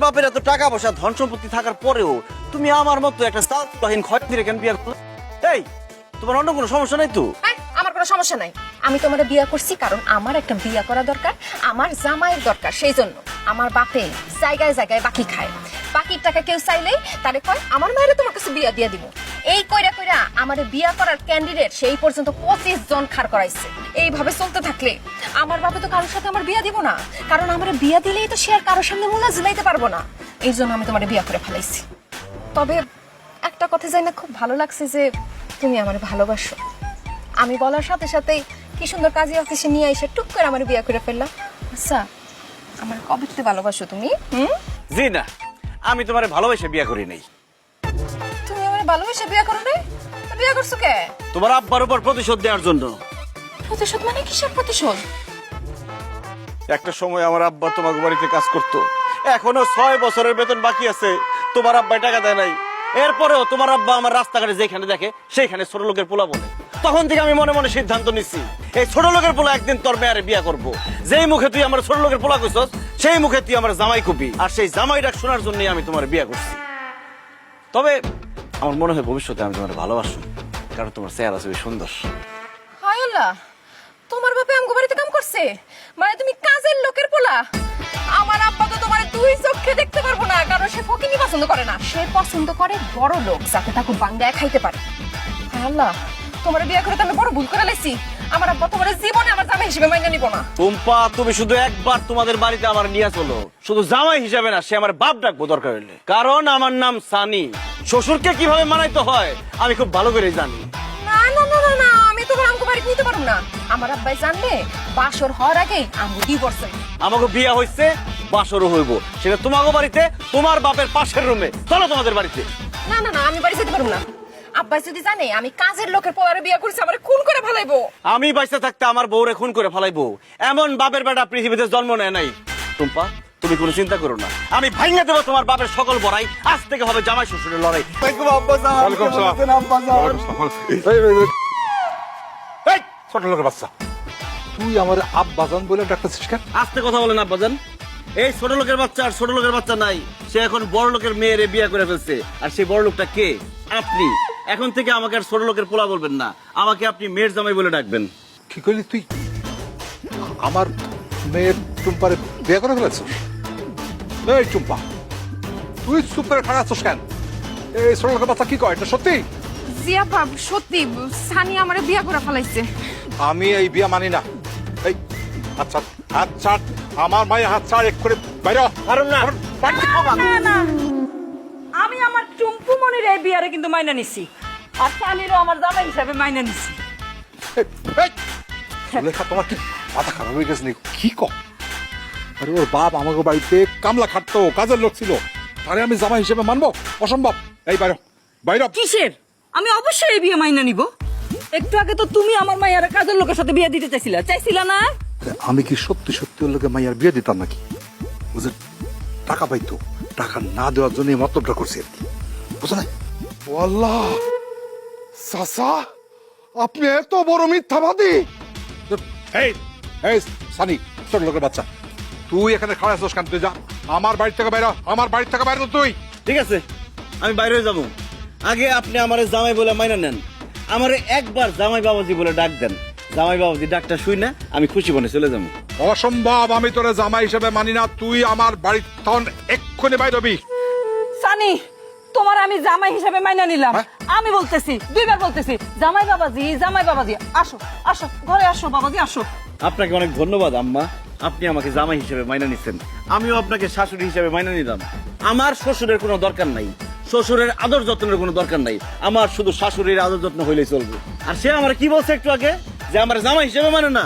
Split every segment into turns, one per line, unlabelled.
বাপের এত টাকা পয়সা ধন সম্পত্তি থাকার পরেও তুমি আমার মতো একটা সালহীন খয়রাতিরে কেন বিয়ে করলে? এই তোমার অন্য কোনো সমস্যা নাই তো?
আমার কোনো সমস্যা নাই। আমি তোমার বিয়ে করছি কারণ আমার একটা বিয়ে করা দরকার, আমার জামাইয়ের দরকার। সেই জন্য আমার বাপে জায়গায় জায়গায় বাকি খায়। বাকির টাকা কেউ চাইলেই তারে কয় আমার মায়ের তোমার কাছে বিয়া দিয়ে দিব। এই কইরা কইরা আমার বিয়া করার ক্যান্ডিডেট সেই পর্যন্ত 25 জন খাড় করাইছে। এইভাবে চলতে থাকলে আমার বাপে তো কারোর সাথে আমার বিয়া দিব না, কারণ আমার বিয়া দিলেই তো সে আর কারোর সামনে মুলা ঝুলাইতে পারবো না। এই জন্য আমি তোমার বিয়া করে ফেলাইছি। তবে একটা কথা জানি না, খুব ভালো লাগছে যে তুমি আমার ভালোবাসো। আমি বলার সাথে সাথেই কি সুন্দর কাজী অফিসে নিয়ে এসে টুক করে আমার বিয়ে করে ফেললাম। আচ্ছা, আমার কবে থেকে ভালোবাসো তুমি?
জি না, আমি তোমারে ভালোবেসে বিয়ে করি নাই।
তুমি আমার ভালোবেসে বিয়ে করো নাই? বিয়ে করছো কে?
তোমার আব্বার উপর প্রতিশোধ দেওয়ার জন্য।
প্রতিশোধ মানে কিসের প্রতিশোধ?
একটা সময় আমার আব্বা তোমার বাড়িতে কাজ করতো, এখনো 6 বছরের বেতন বাকি আছে, তোমার আব্বাই টাকা দেয় নাই। এরপরেও তোমার আব্বা আমার রাস্তাঘাটে যেখানে দেখে সেইখানে ছোট লোকের পোলা বলে। তখন থেকে আমি মনে মনে সিদ্ধান্ত নিচ্ছি, এই ছোট লোকের পোলা একদিন তোর মেয়ারে বিয়া করবো। যেই মুখে তুই আমার ছোট লোকের পোলা কইছস, সেই মুখে তুই আমার জামাই কবি। আর সেই জামাই ডাক শোনার জন্যই আমি তোমার বিয়া করছি। তবে আমার মনে হয় ভবিষ্যতে আমি তোমার ভালোবাসি, কারণ তোমার চেহারা ছবি সুন্দর।
হায় আল্লাহ, তোমার বাপে আমগো বাড়িতে কাম করছে? মানে তুমি কাজের লোকের পোলা? আমার আব্বা তো তোমার দুই চোখে দেখতে পারবো না, কারণ সে ফকিনি পছন্দ করে না। সে পছন্দ করে বড় লোক, যাতে তাকে বাংলায় খাইতে পারে। হায় আল্লাহ, তোমার বিয়ে করে তো আমি বড় ভুল করে লাইছি। আমার আব্বা তোমার জীবনে আমার জামাই হিসেবে মাইনে নিব না।
টুম্পা, তুমি শুধু একবার তোমাদের বাড়িতে আমার নিয়ে চলো, শুধু জামাই হিসাবে না, সে আমার বাপ ডাকবো দরকার হলে। কারণ আমার নাম সানি। শ্বশুরকে কিভাবে মানাইতে হয় আমি খুব ভালো করে জানি।
না না না না না, আমি তোমার আমগো বাড়িতে নিতে পারবো না। আমার আব্বাই জানলে বাসর হওয়ার আগেই আমগো ডিভোর্স হইবে।
আমাকে বিয়া হইছে, বাসরও হইব, সেটা তোমাকে বাড়িতে, তোমার বাপের পাশের রুমে। চলো তোমাদের বাড়িতে।
না না না, আমি বাড়ি যেতে পারবো না। আব্বাই যদি জানে আমি কাজের লোকের পোলারে বিয়ে করছি, আমারে খুন করে ফেলাইবো।
আমি বাইসে থাকতে আমার বউরে খুন করে ফেলাইবো, এমন বাপের বেটা পৃথিবীতে জন্ম নেয় নাই। টুম্পা, তুমি কোনো চিন্তা করো না, আমি ভাঙিয়ে দেবো তোমার বাপের সকল বড়াই। আজ থেকে হবে জামাই শ্বশুরের লড়াই।
এই ছোট লোকের বাচ্চা, তুই আমার আব্বাজান বলে ডাকতেছিস কেন?
আস্তে কথা বলেন আব্বাজান। এই ছোট লোকের বাচ্চা আর ছোট লোকের বাচ্চা নাই, সে এখন বড় লোকের মেয়েরে বিয়ে করে ফেলছে। আর সেই বড় লোকটা কে? আপনি। এখন থেকে আমাকে আর ছোট লোকের পোলা বলবেন না, আমাকে আপনি মেয়ের জামাই বলে ডাকবেন।
কি করলি তুই? আমার মেয়ের টুম্পারে বিয়ে করে ফেলেছিস? এই টুম্পা, তুই চুপ করে খাড়া আছিস কেন? এই ছোট লোকের বাচ্চা কি কয়, এটা সত্যি?
জিয়া বাপ, সত্যি সানি আমারে বিয়ে করে ফেলাইছে।
আমি এই বিয়া মানি না। এই আচ্ছা আচ্ছা, আমার মায়ের হাত ছাড়, এক করে বাইরে হ।
কারণ না,
না না, আমি আমার টুম্পু মনির এই বিয়ারে কিন্তু মাইনা নিছি, আর সানিরও আমার জামাই হিসাবে মাইনা নিছি।
লেখা তোমার কি মাথা খারাপ হয়ে গেছে নাকি? কি কর? আরে ওর বাপ আমাকে বাড়িতে কামলা খাটতো, কাজের লোক ছিল, আরে আমি জামাই হিসেবে মানবো? অসম্ভব। এই বাইরে বাইরে।
কিসের? আমি অবশ্যই এই বিয়ে মাইনা নিব। একটু আগে তো তুমি আমার মাইয়ার কাজের লোকের সাথে বিয়ে দিতে চাইছিলা না?
আমি কি সত্যি সত্যি ওর লোকে মাইয়ার বিয়ে দিতাম নাকি? বুঝে টাকা পাইতো, টাকা না দেওয়ার জন্য মতলবটা করছি আর কি, বুঝো না? আল্লাহ চাচা, আপনি এত বড় মিথ্যাবাদী! এই এই সানি, ছোট লোকের বাচ্চা, তুই এখানে খাড়া আছিস কেন? তুই যা আমার বাড়ি থেকে বাইরে, আমার বাড়ি থেকে বাইরে তুই।
ঠিক আছে, আমি বাইরে যাব। আগে আপনি আমারে জামাই বলে মাইনা নেন, আমারে একবার জামাই বাবাজি বলে ডাক দেন। জামাই বাবাজি ডাকটা শুই না, আমি খুশি মনে চলে যাবো।
অসম্ভব, আমি তোরে জামাই হিসেবে মানি না। তুই আমার বাড়ির তখন এক্ষুনি বাইরে হবি।
সানি, তোমার আমি জামাই হিসাবে মাইনা নিলাম। আমি বলতেছি, দুইবার বলতেছি, জামাই বাবাজি, জামাই বাবাজি, আসো আসো ঘরে আসো বাবাজি, আসো।
আপনাকে অনেক ধন্যবাদ আম্মা, আপনি আমাকে জামাই হিসেবে মাইনা নিচ্ছেন। আমিও আপনাকে শাশুড়ি হিসেবে মাইনা নিলাম। আমার শ্বশুরের কোনো দরকার নাই, শ্বশুরের আদর যত্নের কোনো দরকার নাই, আমার শুধু শাশুড়ির আদর যত্ন হইলেই চলবে। আর সে আমার কি বলছে একটু আগে, যে আমার জামাই হিসেবে মানে না?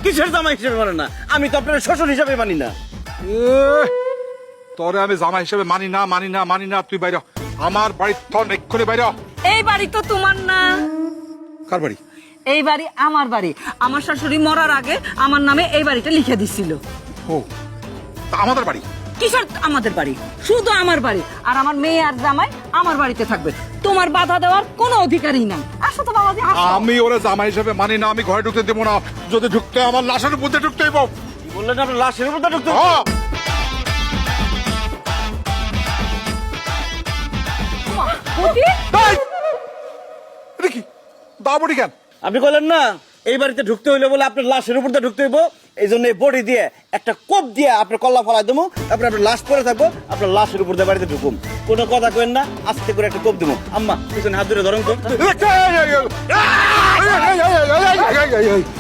কিসের জামাই হিসেবে মানে না? আমি তো আপনার শ্বশুর হিসেবে মানি না।
তোরে আমি জামাই হিসেবে মানি না, মানি না, মানি না। তুই বাইরে, আমার বাড়ির তখন এক্ষুনি বাইরে।
এই বাড়ি তো তোমার না।
কার বাড়ি?
এই বাড়ি আমার বাড়ি। আমার শাশুড়ি মরার আগে আমার নামে এই বাড়িটা লিখে দিছিল।
ও, তা আমাদের বাড়ি?
কিসের আমাদের বাড়ি? শুধু আমার বাড়ি। আর আমার মেয়ে আর জামাই আমার বাড়িতে থাকবে, তোমার বাধা দেওয়ার কোনো অধিকারই নাই। আসো তো বাবাজি, আসো।
আমি ওরা জামাই হিসেবে মানি না, আমি ঘরে ঢুকতে দেবো না। যদি ঢুকতে আমার লাশের মধ্যে ঢুকতে হইব।
বললেন আপনার লাশের উপর ঢুকতে?
বডি কেন?
আপনি বললেন না এই বাড়িতে ঢুকতে হইলে বলে আপনার লাশের উপর দিয়ে ঢুকতে হইব, এই জন্য এই বডি দিয়ে একটা কোপ দিয়ে আপনার কল্লা ফলাই দেবো, তারপরে আপনার লাশ পরে থাকবো, আপনার লাশের উপর দিয়ে বাড়িতে ঢুকুম। কোনো কথা কেন না, আস্তে করে একটা কোপ দেবো। আম্মা পিছনে হাত ধরে ধরুন তো।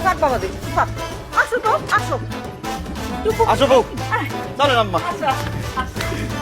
থাক বাবাজি থাক, আসো তো আসো।
আসো বউ, চলেন আম্মা।
আসো, আসো।